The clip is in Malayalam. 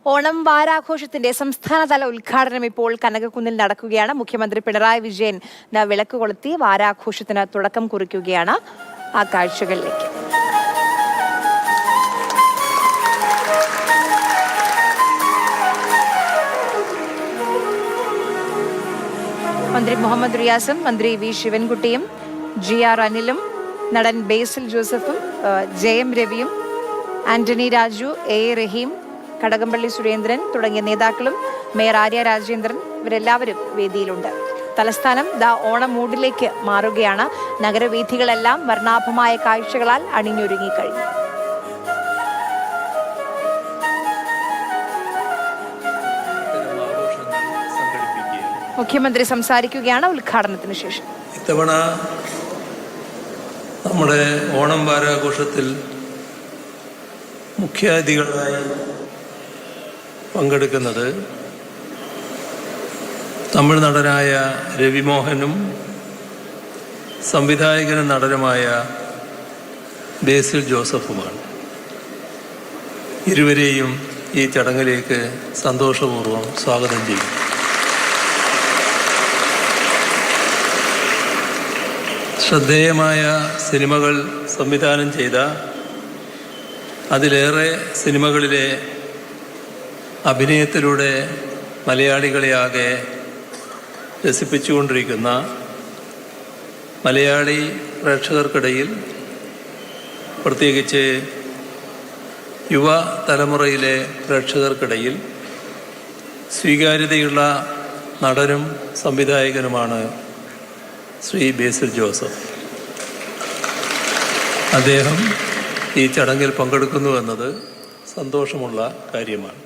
ഓണം വാരാഘോഷത്തിന്റെ സംസ്ഥാനതല ഉദ്ഘാടനം ഇപ്പോൾ കനകക്കുന്നിൽ നടക്കുകയാണ്. മുഖ്യമന്ത്രി പിണറായി വിജയൻ വിളക്ക് കൊളുത്തി വാരാഘോഷത്തിന് തുടക്കം കുറിക്കുകയാണ്. ആ കാഴ്ചകളിലേക്ക് മന്ത്രി മുഹമ്മദ് റിയാസും മന്ത്രി വി ശിവൻകുട്ടിയും GR അനിലും നടൻ ബേസിൽ ജോസഫും JM രവിയും ആന്റണി രാജു A റഹീം കടകംപള്ളി സുരേന്ദ്രൻ തുടങ്ങിയ നേതാക്കളും മേയർ ആര്യ രാജേന്ദ്രൻ ഇവരെല്ലാവരും വേദിയിലുണ്ട്. തലസ്ഥാനം ഓണം മൂഡിലേക്ക് മാറുകയാണ്. നഗരവീഥികളെല്ലാം വർണ്ണാഭമായ കാഴ്ചകളാൽ അണിഞ്ഞൊരുങ്ങിക്കഴിഞ്ഞു. മുഖ്യമന്ത്രി സംസാരിക്കുകയാണ് ഉദ്ഘാടനത്തിന് ശേഷം. ഇത്തവണ നമ്മുടെ ഓണം വാരാഘോഷത്തിൽ മുഖ്യാതിഥികളായി പങ്കെടുക്കുന്നത് തമിഴ് നടനായ രവിമോഹനും സംവിധായകനും നടനുമായ ബേസിൽ ജോസഫുമാണ്. ഇരുവരെയും ഈ ചടങ്ങിലേക്ക് സന്തോഷപൂർവ്വം സ്വാഗതം ചെയ്യും. ശ്രദ്ധേയമായ സിനിമകൾ സംവിധാനം ചെയ്ത, അതിലേറെ സിനിമകളിലെ അഭിനയത്തിലൂടെ മലയാളികളെയാകെ രസിപ്പിച്ചുകൊണ്ടിരിക്കുന്ന, മലയാളി പ്രേക്ഷകർക്കിടയിൽ പ്രത്യേകിച്ച് യുവ തലമുറയിലെ പ്രേക്ഷകർക്കിടയിൽ സ്വീകാര്യതയുള്ള നടനും സംവിധായകനുമാണ് ശ്രീ ബേസിൽ ജോസഫ്. അദ്ദേഹം ഈ ചടങ്ങിൽ പങ്കെടുക്കുന്നു എന്നത് സന്തോഷമുള്ള കാര്യമാണ്.